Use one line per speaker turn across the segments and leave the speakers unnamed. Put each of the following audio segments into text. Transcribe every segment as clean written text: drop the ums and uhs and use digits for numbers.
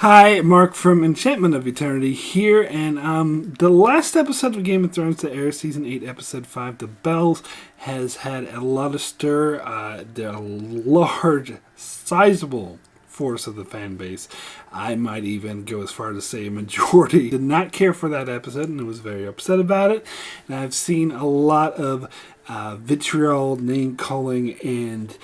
Hi, Mark from Enchantment of Eternity here, and the last episode of Game of Thrones to air, Season 8, Episode 5, The Bells, has had a lot of stir. They're a large, sizable force of the fan base. I might even go as far to say a majority did not care for that episode and was very upset about it. And I've seen a lot of vitriol, name-calling, and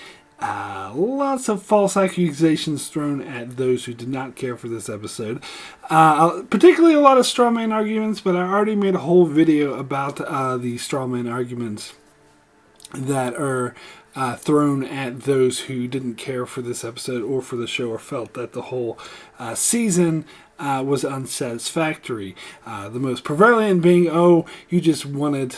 lots of false accusations thrown at those who did not care for this episode. Particularly a lot of straw man arguments, but I already made a whole video about the straw man arguments that are thrown at those who didn't care for this episode or for the show or felt that the whole season was unsatisfactory. The most prevalent being, you just wanted...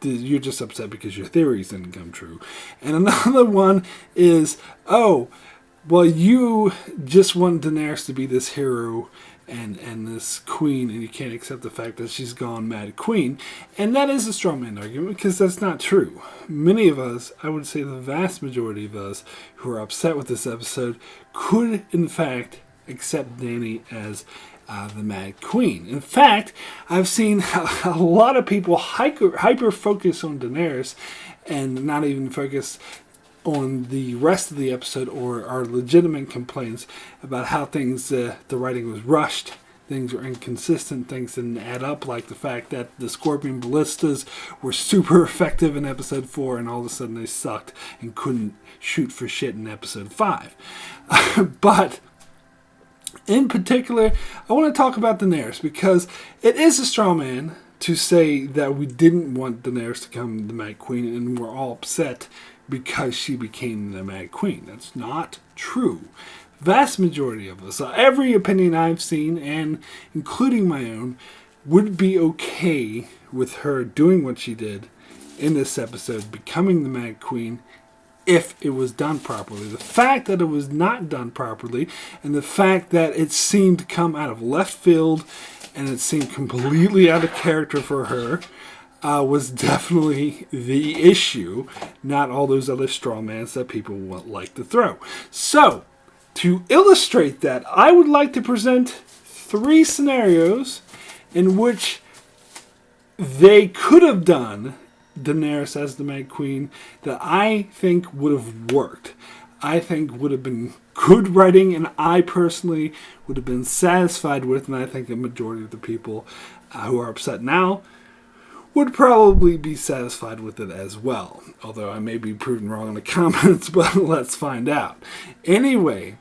you're just upset because your theories didn't come true. And another one is, you just want Daenerys to be this hero and this queen, and you can't accept the fact that she's gone mad queen. And that is a straw man argument, because that's not true. Many of us, I would say the vast majority of us, who are upset with this episode, could in fact accept Dany as the Mad Queen. In fact, I've seen a lot of people hyper focus on Daenerys and not even focus on the rest of the episode, or are legitimate complaints about how things, the writing was rushed, things were inconsistent, things didn't add up, like the fact that the Scorpion Ballistas were super effective in episode 4 and all of a sudden they sucked and couldn't shoot for shit in episode 5. But in particular, I want to talk about Daenerys, because it is a straw man to say that we didn't want Daenerys to become the Mad Queen and we're all upset because she became the Mad Queen. That's not true. Vast majority of us, every opinion I've seen, and including my own, would be okay with her doing what she did in this episode, becoming the Mad Queen, if it was done properly. The fact that it was not done properly, and the fact that it seemed to come out of left field, and it seemed completely out of character for her, was definitely the issue, not all those other straw mans that people like to throw. So, to illustrate that, I would like to present 3 scenarios in which they could have done Daenerys as the Mad Queen that I think would have worked. I think would have been good writing, and I personally would have been satisfied with, and I think a majority of the people who are upset now would probably be satisfied with it as well. Although I may be proven wrong in the comments, but let's find out. Anyway,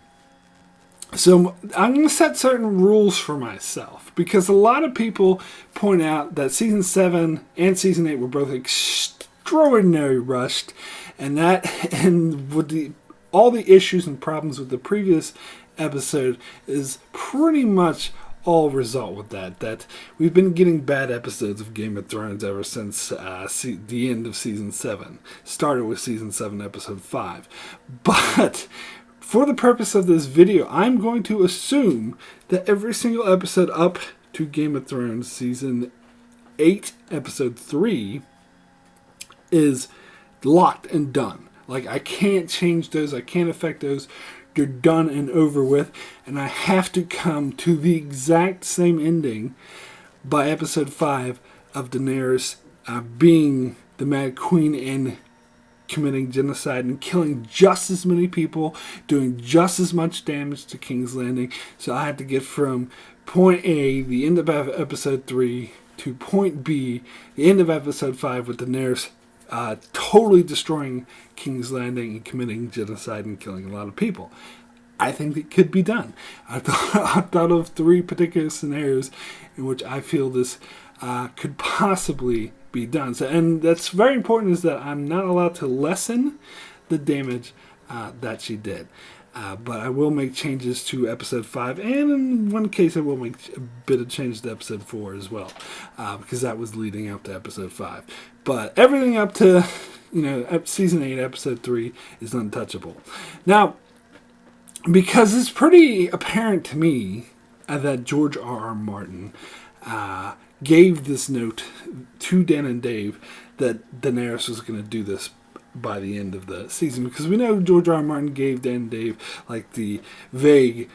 so I'm going to set certain rules for myself, because a lot of people point out that Season 7 and Season 8 were both extraordinarily rushed, and with all the issues and problems with the previous episode is pretty much all result with that we've been getting bad episodes of Game of Thrones ever since the end of Season 7. Started with Season 7, Episode 5. But for the purpose of this video, I'm going to assume that every single episode up to Game of Thrones Season 8, Episode 3 is locked and done. Like, I can't change those, I can't affect those. They're done and over with, and I have to come to the exact same ending by Episode 5 of Daenerys being the Mad Queen and committing genocide and killing just as many people, doing just as much damage to King's Landing. So I had to get from point A, the end of Episode 3, to point B, the end of Episode 5, with Daenerys totally destroying King's Landing and committing genocide and killing a lot of people. I think it could be done. I thought of 3 particular scenarios in which I feel this could possibly be done. So, and that's very important, is that I'm not allowed to lessen the damage that she did. But I will make changes to Episode 5, and in one case I will make a bit of change to Episode 4 as well, because that was leading up to Episode 5. But everything up to, Season 8, Episode 3 is untouchable. Now, because it's pretty apparent to me that George R.R. Martin gave this note to Dan and Dave that Daenerys was going to do this by the end of the season, because we know George R. R. Martin gave Dan and Dave like the vague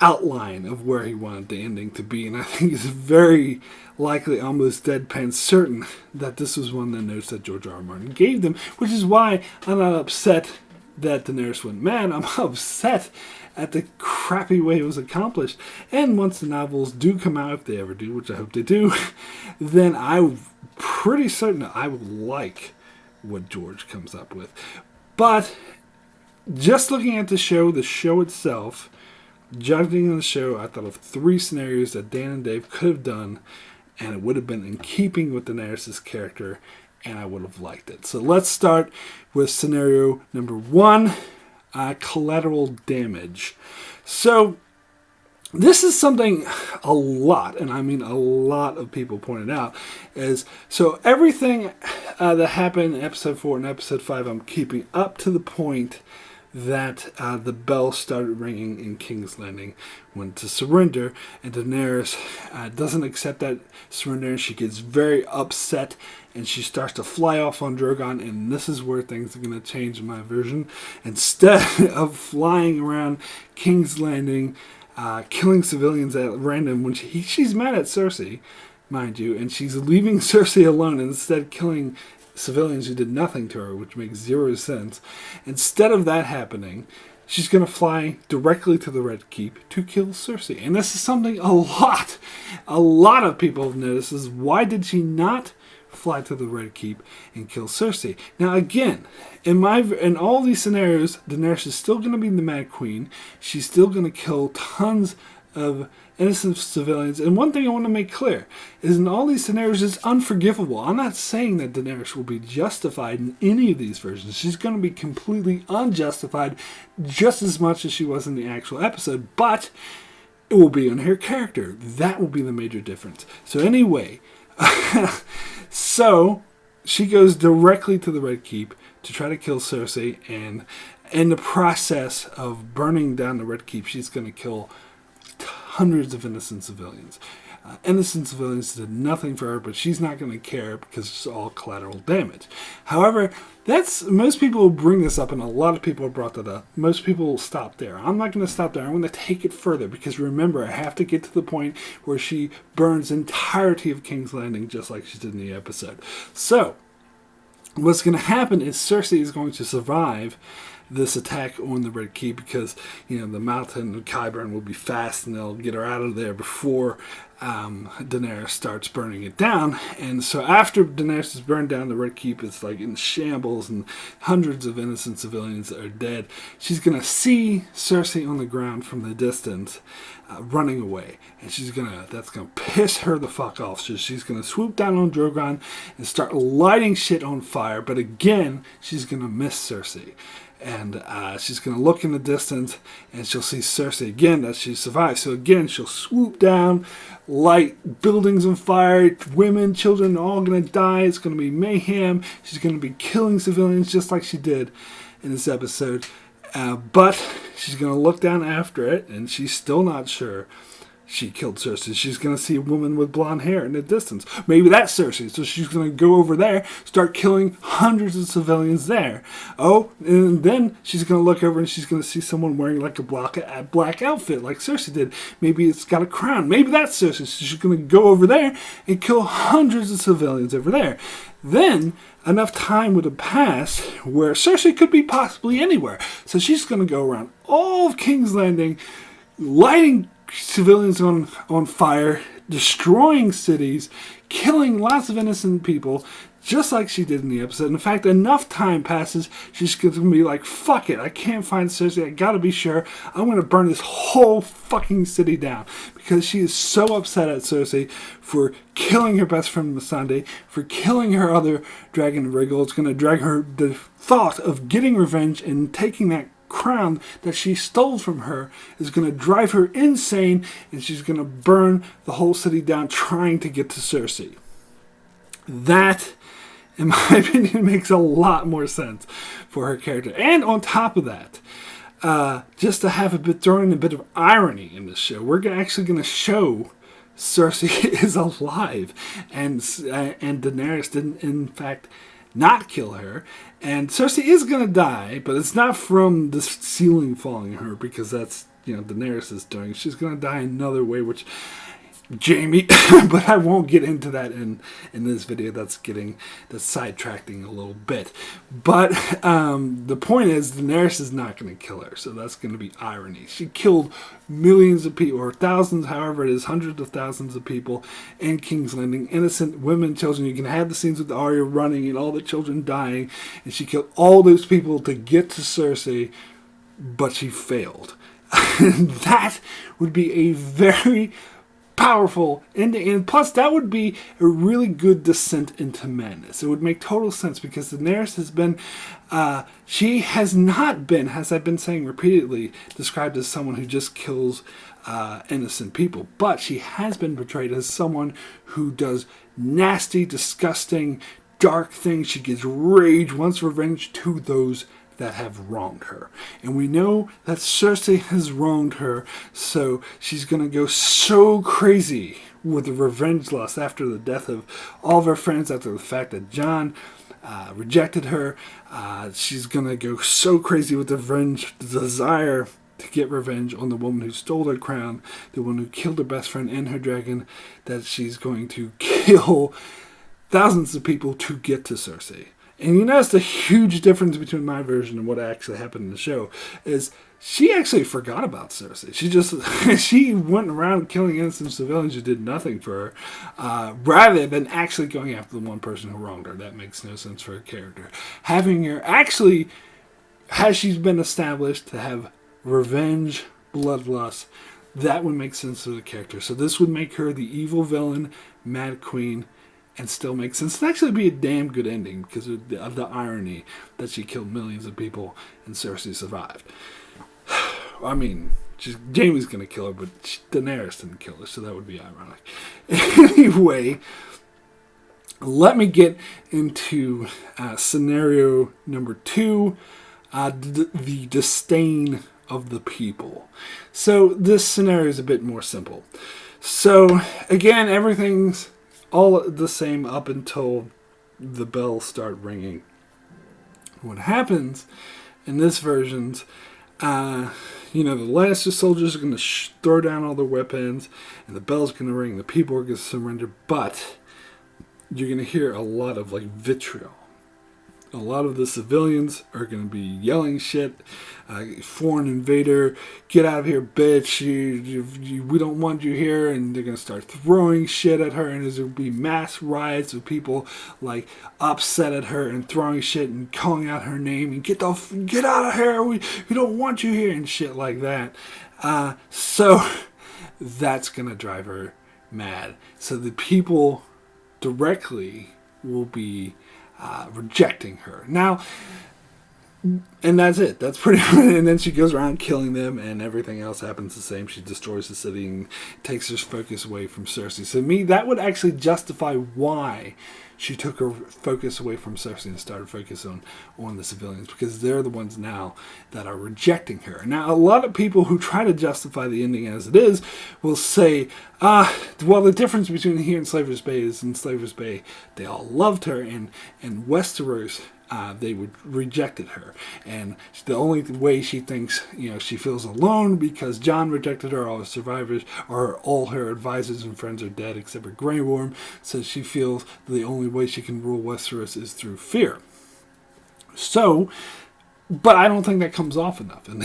outline of where he wanted the ending to be, and I think it's very likely, almost deadpan certain, that this was one of the notes that George R. R. Martin gave them, which is why I'm not upset that Daenerys went mad. I'm upset at the crappy way it was accomplished. And once the novels do come out, if they ever do, which I hope they do, then I'm pretty certain that I will like what George comes up with. But just looking at the show itself, judging the show, I thought of 3 scenarios that Dan and Dave could have done, and it would have been in keeping with Daenerys' character, and I would have liked it. So let's start with scenario number 1, collateral damage. So this is something a lot, and I mean a lot of people pointed out, is so everything that happened in episode 4 and episode 5, I'm keeping up to the point that the bell started ringing in King's Landing when to surrender, and Daenerys doesn't accept that surrender, and she gets very upset, and she starts to fly off on Drogon, and this is where things are going to change in my version. Instead of flying around King's Landing, killing civilians at random, when she's mad at Cersei, mind you, and she's leaving Cersei alone, and instead killing civilians who did nothing to her, which makes 0 sense. Instead of that happening, she's going to fly directly to the Red Keep to kill Cersei. And this is something a lot of people have noticed, is why did she not fly to the Red Keep and kill Cersei? Now again, in all these scenarios, Daenerys is still going to be the Mad Queen. She's still going to kill tons of innocent civilians. And one thing I want to make clear is in all these scenarios, it's unforgivable. I'm not saying that Daenerys will be justified in any of these versions. She's going to be completely unjustified just as much as she was in the actual episode, but it will be on her character. That will be the major difference. So anyway, so she goes directly to the Red Keep to try to kill Cersei, and in the process of burning down the Red Keep, she's going to kill hundreds of innocent civilians. Innocent civilians did nothing for her, but she's not going to care because it's all collateral damage. However, most people will bring this up, and a lot of people have brought that up. Most people will stop there. I'm not going to stop there. I'm going to take it further, because remember, I have to get to the point where she burns the entirety of King's Landing, just like she did in the episode. So what's going to happen is Cersei is going to survive this attack on the Red Keep, because the mountain of Qyburn will be fast, and they'll get her out of there before Daenerys starts burning it down. And so after Daenerys has burned down the Red Keep, it's like in shambles, and hundreds of innocent civilians are dead. She's gonna see Cersei on the ground from the distance, running away, and that's gonna piss her the fuck off. So she's gonna swoop down on Drogon and start lighting shit on fire. But again, she's gonna miss Cersei. And she's going to look in the distance, and she'll see Cersei again, that she survived. So again, she'll swoop down, light buildings on fire, women, children, all going to die. It's going to be mayhem. She's going to be killing civilians just like she did in this episode. But she's going to look down after it, and she's still not sure she killed Cersei. She's going to see a woman with blonde hair in the distance. Maybe that's Cersei. So she's going to go over there, start killing hundreds of civilians there. Oh, and then she's going to look over and she's going to see someone wearing like a black outfit like Cersei did. Maybe it's got a crown. Maybe that's Cersei. So she's going to go over there and kill hundreds of civilians over there. Then enough time would have passed where Cersei could be possibly anywhere. So she's going to go around all of King's Landing, lighting civilians on fire, destroying cities, killing lots of innocent people, just like she did in the episode. In fact, enough time passes, she's going to be like, fuck it, I can't find Cersei, I gotta be sure, I'm going to burn this whole fucking city down. Because she is so upset at Cersei for killing her best friend Missandei, for killing her other dragon Riggle. It's going to drag her, the thought of getting revenge and taking that crown that she stole from her is going to drive her insane, and she's going to burn the whole city down trying to get to Cersei. That, in my opinion, makes a lot more sense for her character. And on top of that, just to have throwing a bit of irony in this show, we're actually going to show Cersei is alive, and Daenerys didn't, in fact, not kill her, and Cersei is going to die, but it's not from the ceiling falling on her, because that's Daenerys is doing. She's going to die another way, which Jamie, but I won't get into that in this video. That's sidetracking a little bit. But the point is, Daenerys is not going to kill her, so that's going to be irony. She killed millions of people, or thousands, however it is, hundreds of thousands of people in King's Landing. Innocent women, children. You can have the scenes with Arya running and all the children dying, and she killed all those people to get to Cersei, but she failed. That would be a very powerful ending, and plus that would be a really good descent into madness. It would make total sense because Daenerys has been she has not been, as I've been saying repeatedly, described as someone who just kills innocent people, but she has been portrayed as someone who does nasty, disgusting, dark things. She gets rage, wants revenge to those that have wronged her. And we know that Cersei has wronged her, so she's going to go so crazy with the revenge lust after the death of all of her friends, after the fact that Jon rejected her. She's going to go so crazy with the revenge, the desire to get revenge on the woman who stole her crown, the one who killed her best friend and her dragon, that she's going to kill thousands of people to get to Cersei. And you notice the huge difference between my version and what actually happened in the show is she actually forgot about Cersei. She went around killing innocent civilians who did nothing for her, rather than actually going after the one person who wronged her. That makes no sense for her character. Having her actually, has she's been established to have revenge, bloodlust, that would make sense for the character. So this would make her the evil villain, Mad Queen, and still make sense. It'd actually be a damn good ending because of the irony that she killed millions of people and Cersei survived. I mean, Jaime's going to kill her, but Daenerys didn't kill her, so that would be ironic. Anyway, let me get into scenario number 2, the disdain of the people. So this scenario is a bit more simple. So again, everything's all the same up until the bells start ringing. What happens in this version, the Lannister soldiers are going to throw down all their weapons, and the bell's going to ring. The people are going to surrender, but you're going to hear a lot of vitriol. A lot of the civilians are going to be yelling shit. Foreign invader, get out of here, bitch. We don't want you here. And they're going to start throwing shit at her. And there's going to be mass riots of people upset at her and throwing shit and calling out her name. And get out of here. We don't want you here. And shit like that. So that's going to drive her mad. So the people directly will be rejecting her. Now, and that's it. That's pretty much it. And then she goes around killing them, and everything else happens the same. She destroys the city and takes her focus away from Cersei. So to me, that would actually justify why she took her focus away from Cersei and started focusing on the civilians, because they're the ones now that are rejecting her. Now, a lot of people who try to justify the ending as it is will say, well, the difference between here and Slaver's Bay is in Slaver's Bay, they all loved her, and in Westeros, they rejected her. And the only way she thinks, she feels alone because Jon rejected her, all her survivors, or all her advisors and friends are dead except for Grey Worm, so she feels the only way she can rule Westeros is through fear. So, but I don't think that comes off enough in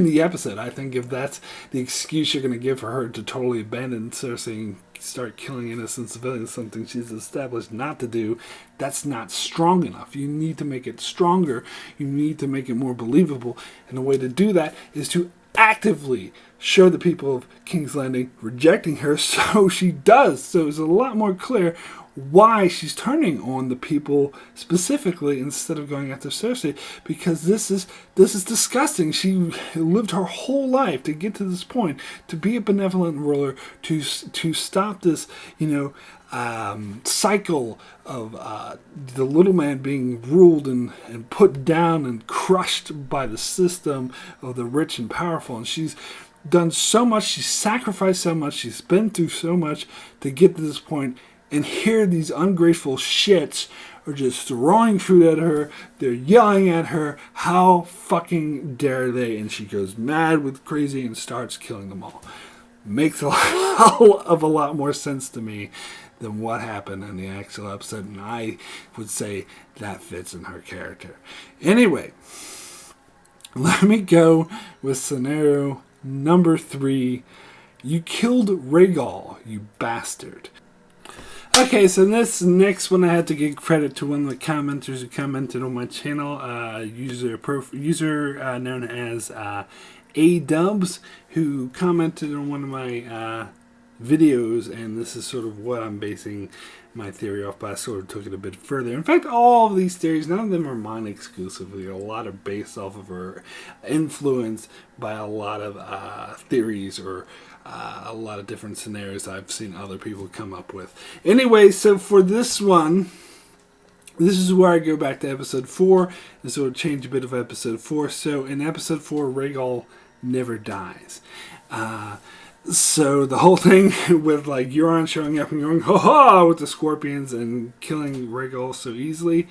the episode. I think if that's the excuse you're going to give for her to totally abandon Cersei and start killing innocent civilians, something she's established not to do, that's not strong enough. You need to make it stronger. You need to make it more believable. And the way to do that is to actively show the people of King's Landing rejecting her, so she does. So it's a lot more clear why she's turning on the people specifically instead of going after Cersei, because this is disgusting. She lived her whole life to get to this point, to be a benevolent ruler, to stop this, cycle of the little man being ruled and put down and crushed by the system of the rich and powerful. And she's done so much, she's sacrificed so much, she's been through so much to get to this point. And here these ungrateful shits are just throwing food at her. They're yelling at her. How fucking dare they? And she goes mad with crazy and starts killing them all. Makes a lot more sense to me than what happened in the actual episode. And I would say that fits in her character. Anyway, let me go with scenario number 3. You killed Riggle, you bastard. Okay, so this next one I had to give credit to one of the commenters who commented on my channel, user known as A-Dubs, who commented on one of my videos, and this is sort of what I'm basing my theory off, but I sort of took it a bit further. In fact, all of these theories, none of them are mine exclusively. A lot are based off of or influenced by a lot of theories or a lot of different scenarios I've seen other people come up with. Anyway, so for this one, this is where I go back to episode 4 and sort of change a bit of episode 4. So in episode 4, Riggle never dies. So the whole thing with like Euron showing up and going ha-ha with the scorpions and killing Riggle so easily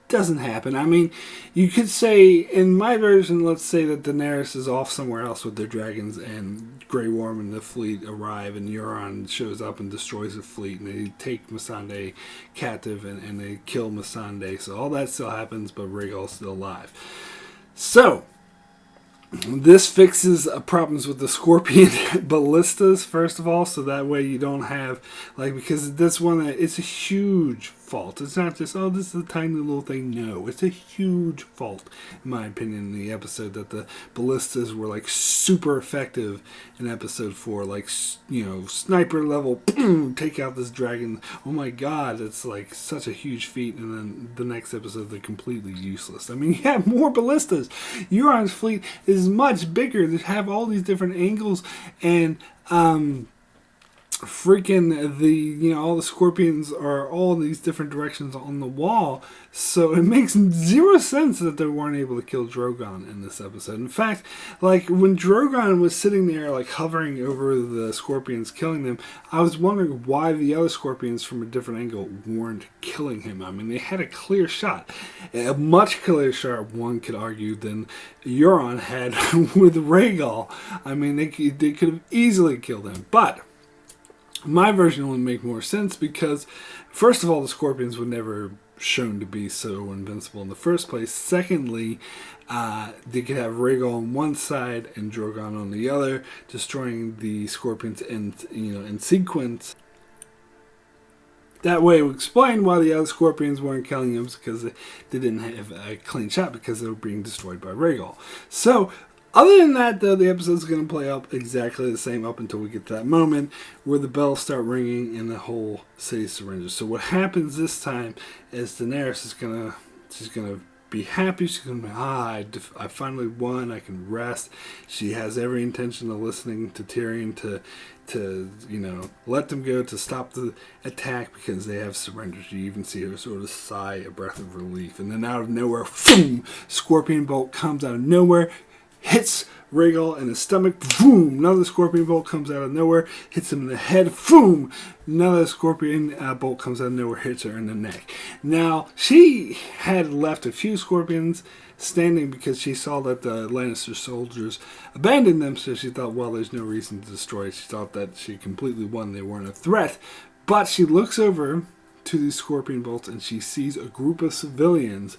doesn't happen. I mean, you could say in my version, let's say that Daenerys is off somewhere else with their dragons and Grey Worm and the fleet arrive and Euron shows up and destroys the fleet and they take Missandei captive and they kill Missandei. So all that still happens, but Riggle's still alive. So this fixes problems with the scorpion ballistas, first of all, so that way you don't have, like, because this one, it's a huge fault. It's not just, oh, this is a tiny little thing. No, it's a huge fault, in my opinion, in the episode, that the ballistas were, like, super effective in episode 4. Like, you know, sniper level, boom, take out this dragon. Oh my god, it's, like, such a huge feat, and then the next episode, they're completely useless. I mean, you have more ballistas. Euron's fleet is much bigger. They have all these different angles, and freaking all the scorpions are all these different directions on the wall, so it makes zero sense that they weren't able to kill Drogon in this episode. In fact, like when Drogon was sitting there like hovering over the scorpions killing them, I was wondering why the other scorpions from a different angle weren't killing him. I mean, they had a clear shot, a much clearer shot, one could argue, than Euron had with Rhaegal. I mean, they could have easily killed him, but my version would make more sense because, first of all, the scorpions were never shown to be so invincible in the first place. Secondly, they could have Rhaegal on one side and Drogon on the other, destroying the scorpions in sequence. That way it would explain why the other scorpions weren't killing them, because they didn't have a clean shot because they were being destroyed by Rhaegal. So, other than that, though, the episode's going to play out exactly the same up until we get to that moment where the bells start ringing and the whole city surrenders. So what happens this time is Daenerys is she's gonna be happy. She's gonna be, I finally won. I can rest. She has every intention of listening to Tyrion to let them go, to stop the attack because they have surrendered. You even see her sort of sigh a breath of relief, and then out of nowhere, boom, scorpion bolt comes out of nowhere, hits Rhaegal in the stomach, boom, another scorpion bolt comes out of nowhere, hits him in the head, boom, another scorpion bolt comes out of nowhere, hits her in the neck. Now, she had left a few scorpions standing because she saw that the Lannister soldiers abandoned them, so she thought, well, there's no reason to destroy it. She thought that she completely won, they weren't a threat. But she looks over to these scorpion bolts and she sees a group of civilians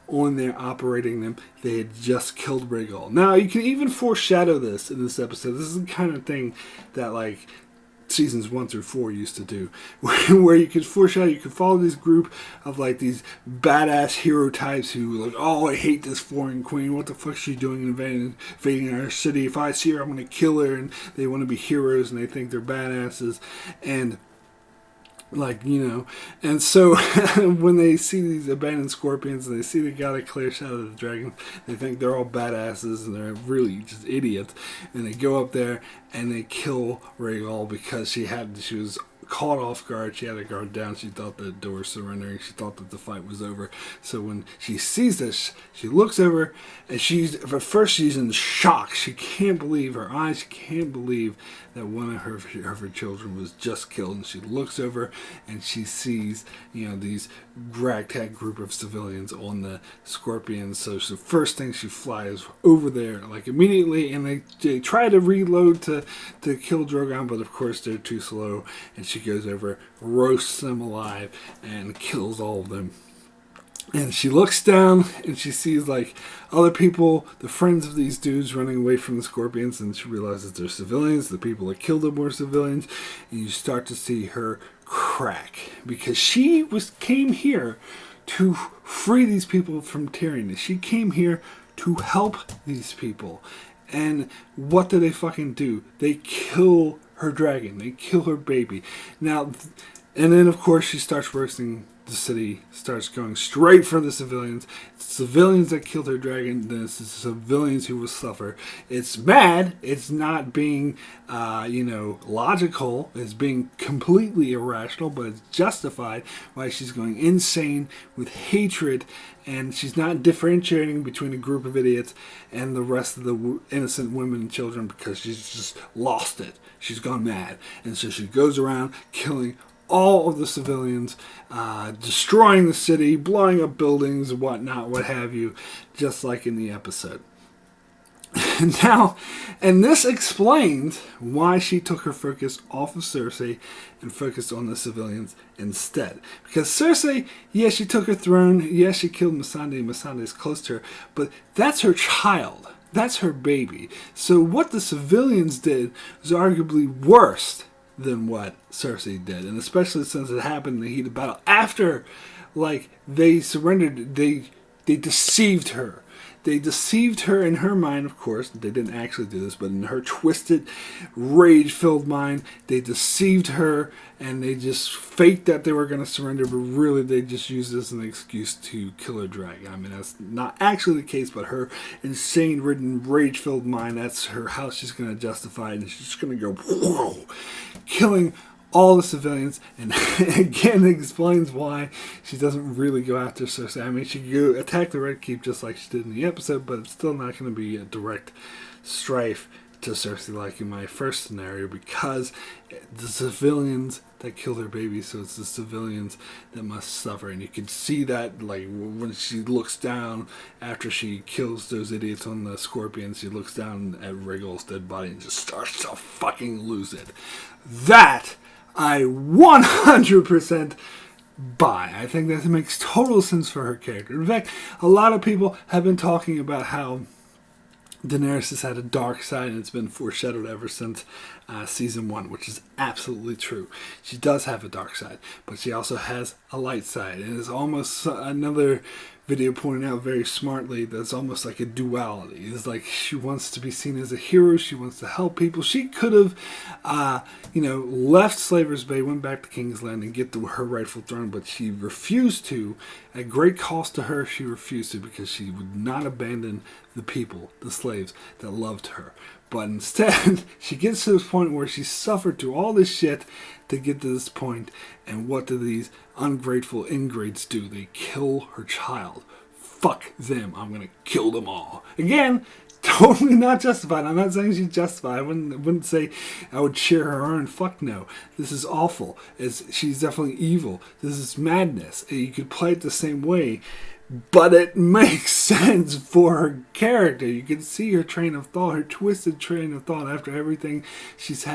on there operating them. They had just killed Riggle. Now, you can even foreshadow this in this episode. This is the kind of thing that, like, seasons 1 through 4 used to do, where you could foreshadow, you could follow this group of, like, these badass hero types who, like, oh, I hate this foreign queen. What the fuck is she doing invading our city? If I see her, I'm going to kill her. And they want to be heroes, and they think they're badasses. And and so when they see these abandoned scorpions and they see they got a clear shot of the dragon, they think they're all badasses and they're really just idiots, and they go up there and they kill Rhaegal because she was caught off guard. She had her guard down. She thought the door was surrendering. She thought that the fight was over. So when she sees this, she looks over, and at first she's in shock. She can't believe her eyes. She can't believe that one of her children was just killed. And she looks over, and she sees, these ragtag group of civilians on the Scorpions. So the first thing, she flies over there like immediately, and they try to reload to kill Drogon, but of course they're too slow, and she goes over, roasts them alive, and kills all of them. And she looks down, and she sees like other people, the friends of these dudes, running away from the Scorpions, and she realizes they're civilians. The people that killed them were civilians, and you start to see her crack, because she came here to free these people from tyranny. She came here to help these people. And what do they fucking do? They kill her dragon. They kill her baby. Now, and then of course she starts roasting the city, starts going straight for the civilians. It's the civilians that killed her dragon. Then it's the civilians who will suffer. It's mad. It's not being, logical. It's being completely irrational, but it's justified why she's going insane with hatred, and she's not differentiating between a group of idiots and the rest of the innocent women and children, because she's just lost it. She's gone mad. And so she goes around killing all of the civilians, destroying the city, blowing up buildings, whatnot, what have you, just like in the episode. Now, and this explains why she took her focus off of Cersei and focused on the civilians instead. Because Cersei, yes, she took her throne, yes, she killed Missandei, Missandei's close to her, but that's her child. That's her baby. So what the civilians did was arguably worse than what Cersei did. And especially since it happened in the heat of battle. After, they surrendered, they deceived her. They deceived her in her mind, of course. They didn't actually do this, but in her twisted, rage-filled mind, they deceived her, and they just faked that they were going to surrender, but really they just used this as an excuse to kill her dragon. I mean, that's not actually the case, but her insane-ridden, rage-filled mind, that's how she's going to justify it, and she's just going to go, whoa, killing all the civilians, and again explains why she doesn't really go after Cersei. I mean, she could attack the Red Keep just like she did in the episode, but it's still not going to be a direct strife to Cersei like in my first scenario, because the civilians that killed her baby, so it's the civilians that must suffer. And you can see that when she looks down after she kills those idiots on the Scorpions, she looks down at Riggle's dead body and just starts to fucking lose it. That I 100% buy. I think that makes total sense for her character. In fact, a lot of people have been talking about how Daenerys has had a dark side, and it's been foreshadowed ever since season 1, which is absolutely true. She does have a dark side, but she also has a light side, and it's almost another video pointing out very smartly that's almost like a duality. It's like she wants to be seen as a hero. She wants to help people. She could have, left Slaver's Bay, went back to King's Landing, and get to her rightful throne, but she refused to. At great cost to her, she refused to, because she would not abandon the people, the slaves that loved her. But instead, she gets to this point where she suffered through all this shit to get to this point, and what do these ungrateful ingrates do? They kill her child. Fuck them. I'm going to kill them all. Again, totally not justified. I'm not saying she's justified. I wouldn't say I would cheer her on. Fuck no. This is awful. She's definitely evil. This is madness. You could play it the same way, but it makes sense for her character. You can see her train of thought, her twisted train of thought after everything she's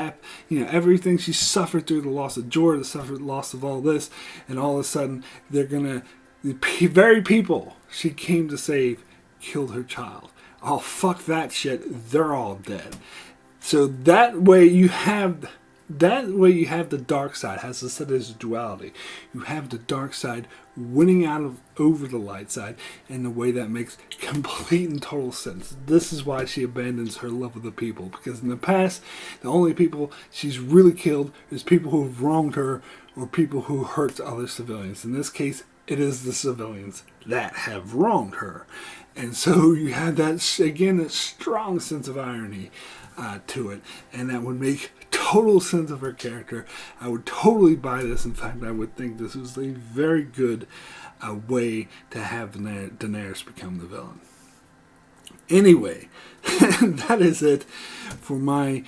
everything she suffered through, the loss of Jorah, the loss of all this, and all of a sudden the very people she came to save killed her child. Oh, fuck that shit. They're all dead. So that way you have the dark side. As I said, there's a duality. You have the dark side winning over the light side in a way that makes complete and total sense. This is why she abandons her love of the people, because in the past, the only people she's really killed is people who have wronged her or people who hurt other civilians. In this case, it is the civilians that have wronged her. And so you have that, again, that strong sense of irony to it, and that would make total sense of her character. I would totally buy this. In fact, I would think this was a very good way to have Daenerys become the villain. Anyway, that is it for my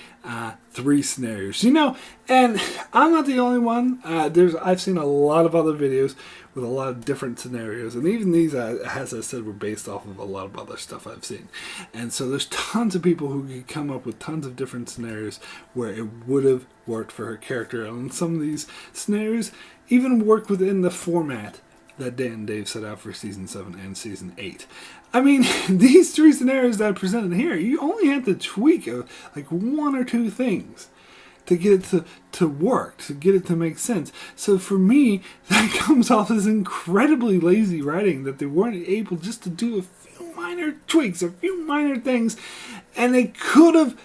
3 scenarios. You know, and I'm not the only one. I've seen a lot of other videos with a lot of different scenarios, and even these, as I said, were based off of a lot of other stuff I've seen. And so there's tons of people who can come up with tons of different scenarios where it would have worked for her character. And some of these scenarios even work within the format that Dan and Dave set out for Season 7 and Season 8. I mean, these 3 scenarios that I presented here, you only have to tweak like 1 or 2 things to get it to work, to get it to make sense. So for me, that comes off as incredibly lazy writing, that they weren't able just to do a few minor tweaks, a few minor things, and they could have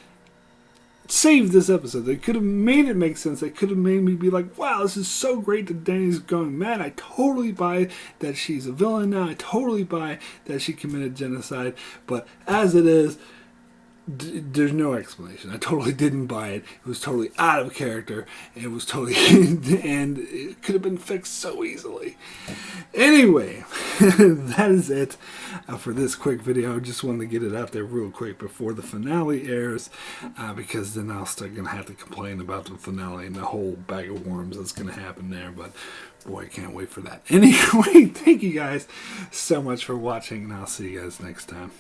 saved this episode. They could have made it make sense. They could have made me be like, wow, this is so great that Dany's going mad. I totally buy that she's a villain now. I totally buy that she committed genocide. But as it is, there's no explanation. I totally didn't buy it. It was totally out of character. It was totally and it could have been fixed so easily. Anyway, that is it for this quick video. I just wanted to get it out there real quick before the finale airs, because then I'll start gonna have to complain about the finale and the whole bag of worms that's gonna happen there. But boy, I can't wait for that. Anyway, thank you guys so much for watching, and I'll see you guys next time.